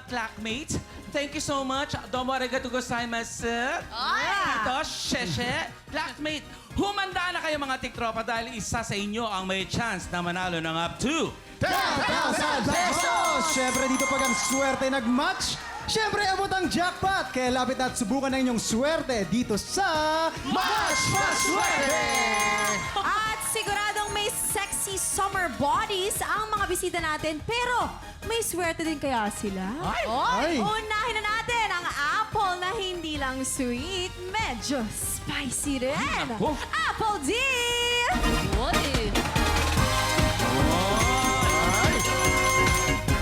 classmates. Thank you so much. Domo arigatou gozaimasu. Ito, Sheshe. Classmate, humanda na kayo mga tiktropa dahil isa sa inyo ang may chance na manalo ng up to 10,000 pesos! Siyempre dito pag ang swerte nag-match, siyempre abot ang jackpot. Kaya lapit at subukan na inyong swerte dito sa Match Paswerte! At siguradong may sexy summer bodies ang mga bisita natin. Pero may swerte din kaya sila? Ay! Unahin na natin ang apple na hindi lang sweet, medyo spicy rin. Naku. Apple D!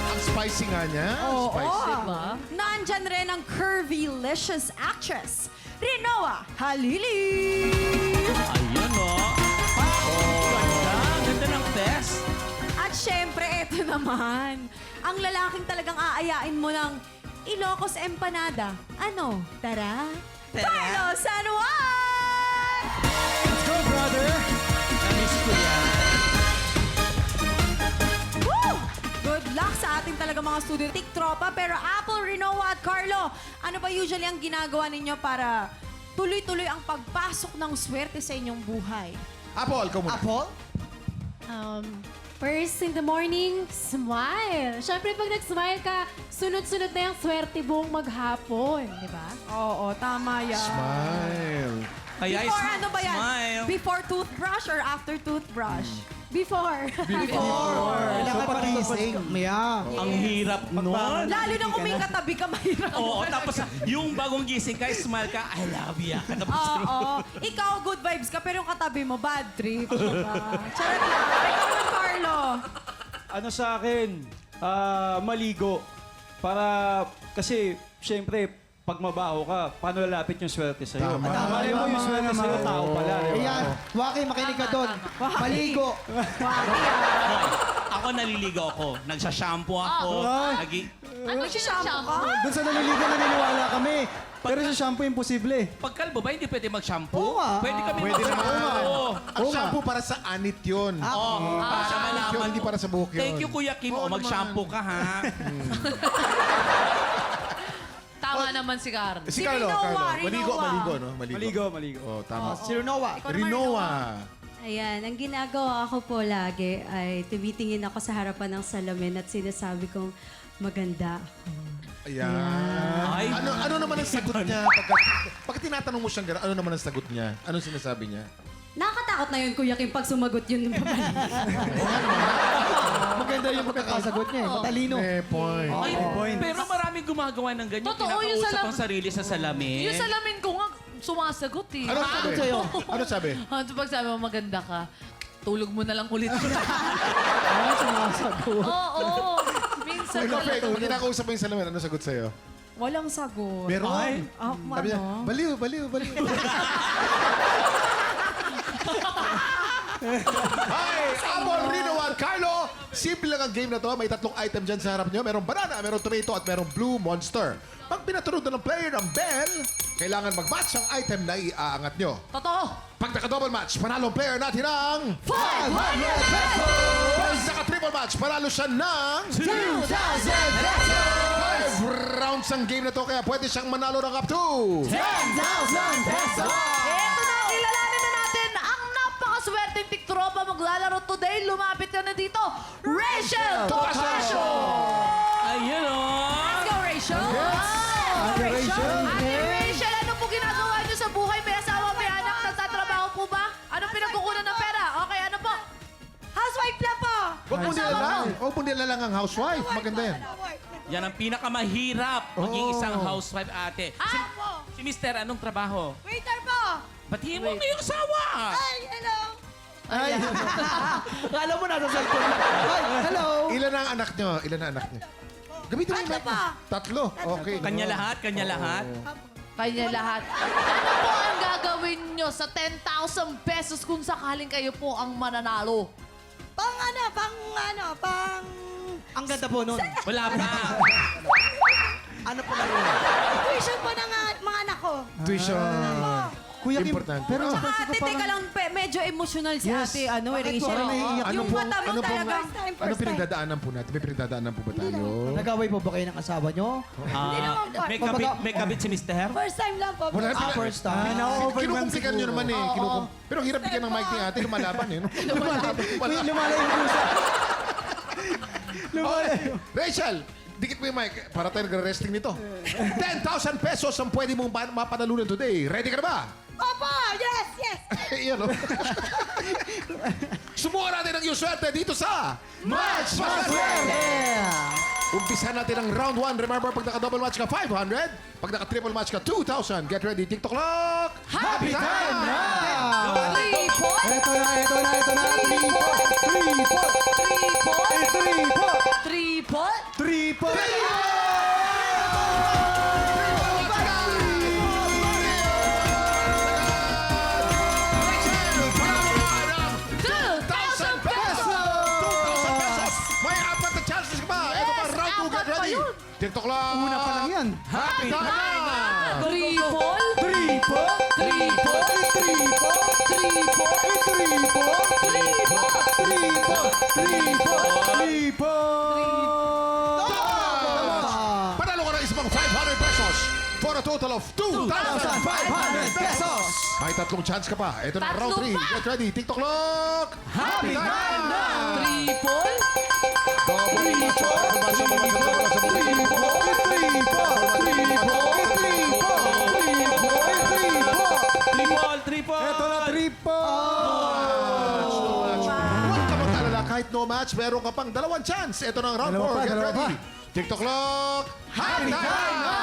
Ang spicy nga niya. Oo. Spicy. Nandyan rin ang curvy-licious actress, Rinoa Halili. Ayun, o. Ganda. Ganda ng test. At syempre, eto naman, ang lalaking talagang aayain mo ng Ilocos Empanada. Ano? Tara? Tara. Carlos San Juan! Let's go, brother! Namiss ko yan. Woo! Good luck sa ating talaga mga studio tiktropa. Pero Apple, Rinoa at Carlo, ano ba usually ang ginagawa ninyo para tuloy-tuloy ang pagpasok ng swerte sa inyong buhay? Apple, ikaw muna. Apple? First in the morning, smile. Siyempre, pag nag-smile ka, sunod-sunod na yung swerte buong maghapon, di ba? Oo, tama yan. Smile. Kaya Before ano ba yan? Smile. Before toothbrush or after toothbrush? Before. So pagising. Yeah. Ang hirap nun. Lalo na kung may katabi ka, mahirap. Oo, tapos yung bagong gising ka, smile ka, I love ya. Tapos, Oo. Ikaw, good vibes ka, pero yung katabi mo, bad trip. Diba? Charot lang. Ikaw naman, Carlo. Ano sa akin, maligo. Para, kasi, syempre, pag mabaho ka, paano lalapit yung swerte sa'yo? Tama. Malay mo yung swerte sa'yo, tao pala. di ba? Ayan, Waki, makinig ka doon. Maligo. ako naliligo ako. Nagsashampoo ako. Ay. Ano siya shampoo ka? Doon sa naliligo naniniwala kami. Pero sa shampoo, imposible. Pag kalbo ba, hindi pwede mag-shampoo? Oo nga. Pwede kami Pwede mag-shampoo. naman. Oo. Ang shampoo para sa anit yun. Oo. Para Sa anit yun, malaman hindi mo. para sa buhok yun. Thank you, Kuya Kim. Oo O, mag-shampoo ka, ha? Tama naman si Carl. Si Si Carlo, Rinoa, Carlo. Rinoa. Maligo, no? Maligo. Oh, tama. Si Rinoa. Rinoa. Ayan, ang ginagawa ko po lagi ay tumitingin ako sa harapan ng salamin at sinasabi kong maganda ako. Ayan. Ay. Ano naman ang sagot niya? Pagka tinatanong mo siyang gano'n, ano naman ang sagot niya? Anong sinasabi niya? Nakakatakot na yun, Kuya Kim, pag sumagot yun. Maganda yung pagkakasagot niya. Matalino. May point. Ay, point. pero maraming gumagawa ng ganyan. Totoo, yung Kinakausap salam- ang sarili sa salamin. Yung salamin ko nga, sumasagot eh. Ano sabi sa'yo? Ano sabi? Ano pag sabi mo maganda ka, tulog mo na lang ulit. Sumasagot. Oo, minsan Ikaw, Fe, talaga. kung kinakausap mo yung salamin, ano sagot sa'yo? Walang sagot. Meron. Sabi niya, Ano? baliw. Hi! Apple, Rino at Carlo! Simple lang ang game na to. May tatlong item dyan sa harap nyo. Merong banana, merong tomato, at merong blue monster. Pag pinatulog na ng player ng bell, kailangan mag-match ang item na iaangat nyo. Totoo. Pag naka-double match, panalo ang player natin ng 500 pesos! Pag naka-triple match, panalo siya ng 2,000 pesos! 5 rounds ang game na to, kaya pwede siyang manalo ng up to 10,000 pesos! Ito na, kilalanin na natin ang napakaswerteng tiktropa maglalaro today. Lumapit ka na dito, Rachel Tocasio! Ayun, o. Let's go, Rachel. Ate Rachel. Ate Rachel, ano po ginagawa niyo sa buhay? May asawa, may anak, nagtatrabaho po ba? Anong pinagkukunan ng pera? Okay, ano po? Housewife lang po. Huwag mo nilalang ang housewife. Maganda yan. Yan ang pinakamahirap maging Oo. isang housewife, ate. Si Mister, anong trabaho? Waiter po. Batiin mo ang iyong asawa. Ay, hello. Ay, kala mo nasa cellphone na. Ay, hello! Ilan ang anak nyo? Gamitin mo yung mic mo. Tatlo. Okay. Kanya lahat, kanya lahat. Kanya lahat. Ano po ang gagawin nyo sa 10,000 pesos kung sakaling kayo po ang mananalo? Pang... Ang ganda po nun. Wala pa. Ano po lang yun? Tuition po ng mga anak ko. Tuition. Kuya Kim, Importante. pero Tsaka napansin ko ate, teka lang, medyo emotional si Yes. ate, Bakit Rachel. parang naiiyak? Yung mata mo talaga. Ano pinagdadaanan po natin? May pinagdadaanan po ba tayo? Nag-away po ba kayo ng asawa nyo? May kabit si Mr. First time lang po. Wala na. First time. Kinukumplikan nyo naman eh. Pero hirap bigyan ng mic ni ate, lumalaban eh. No? Lumalayo yung pusa. Lumalayo. Rachel, dikit mo yung mic para tayo nag-wrestling nito. 10,000 pesos ang pwede mong mapanalunan today. Ready ka na ba? Opo! Yes! Yes! Iyan o. Subukan natin ang iyong swerte dito sa Match Maswerte! Umpisa natin ang round 1. Remember, pag naka-double match ka, 500. Pag naka-triple match ka, 2,000. Get ready, TikTok clock! Happy time na! Ito na. 3 po. May apat na chances ka ba? Ito pa, round 2, get ready. TikTok clock! Una pa lang yan. Happy time na! Panalo ka ng isang 500 pesos for a total of 2,500 pesos. May tatlong chance ka pa. Ito na round 3. Get ready. TikTok clock. Happy time na! Double match. Triple! Ito na, 3 po. Huwag ka mag-alala. Kahit no match, meron ka pang dalawang chance. Ito na ang round 4. Get ready. TikTok clock. Happy time na!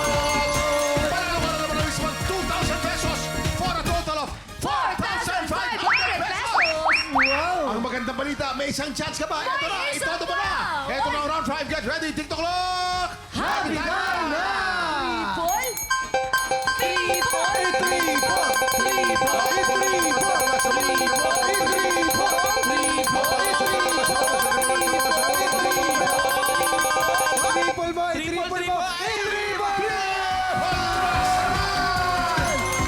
Panalo ka na naman ng isang 2,000 pesos for a total of 4,500 pesos! Ang magandang balita, may isang chance ka ba? Ito na, ito mo na! Ito na ang round 5, get ready, TikTok clock! Happy time na! Triple boy.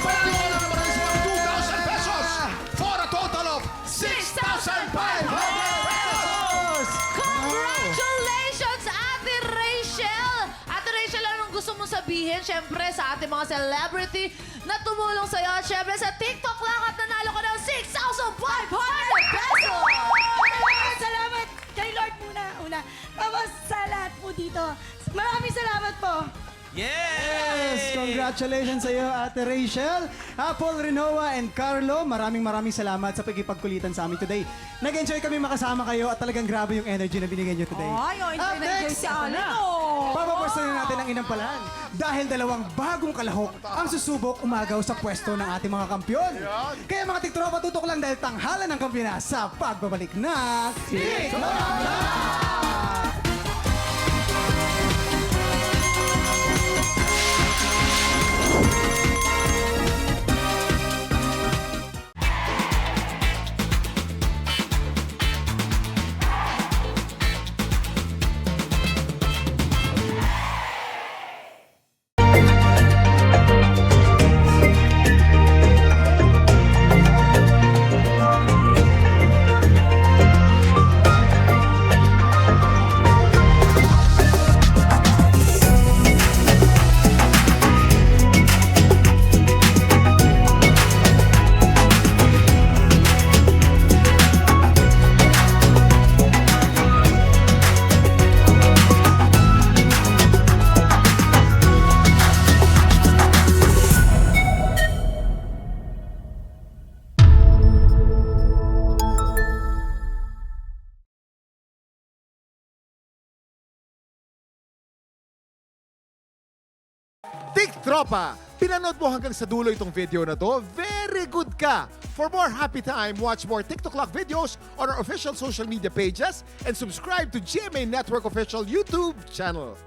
Panalo ka na naman ng isang 2,000 pesos for a total of 6,500 pesos! Congratulations, Ate Rachel! Ate Rachel, anong gusto mong sabihin? Siyempre, sa ating mga celebrity na tumulong sa'yo. At siyempre, sa TikTok lang at nanalo ka ng 6,500 pesos! Salamat kay Lord una. Tapos sa lahat po dito. Maraming salamat po. Yes! Congratulations sa iyo, Ate Rachel, Apple, Rinoa, and Carlo. Maraming salamat sa pagkipagkulitan sa amin today. Nag-enjoy kami makasama kayo at talagang grabe yung energy na binigay nyo today. Ay, Up enjoy next, si Alan, papapwesto na natin ang inampalan dahil dalawang bagong kalahok ang susubok umagaw sa pwesto ng ating mga kampyon. Kaya mga tiktropa, tutok lang dahil tanghalan ng kampyona sa pagbabalik ng Tiktropa! Tiktropa, pinanood mo hanggang sa dulo itong video na to? Very good ka! For more happy time, watch more TikTok Clock videos on our official social media pages and subscribe to GMA Network official YouTube channel.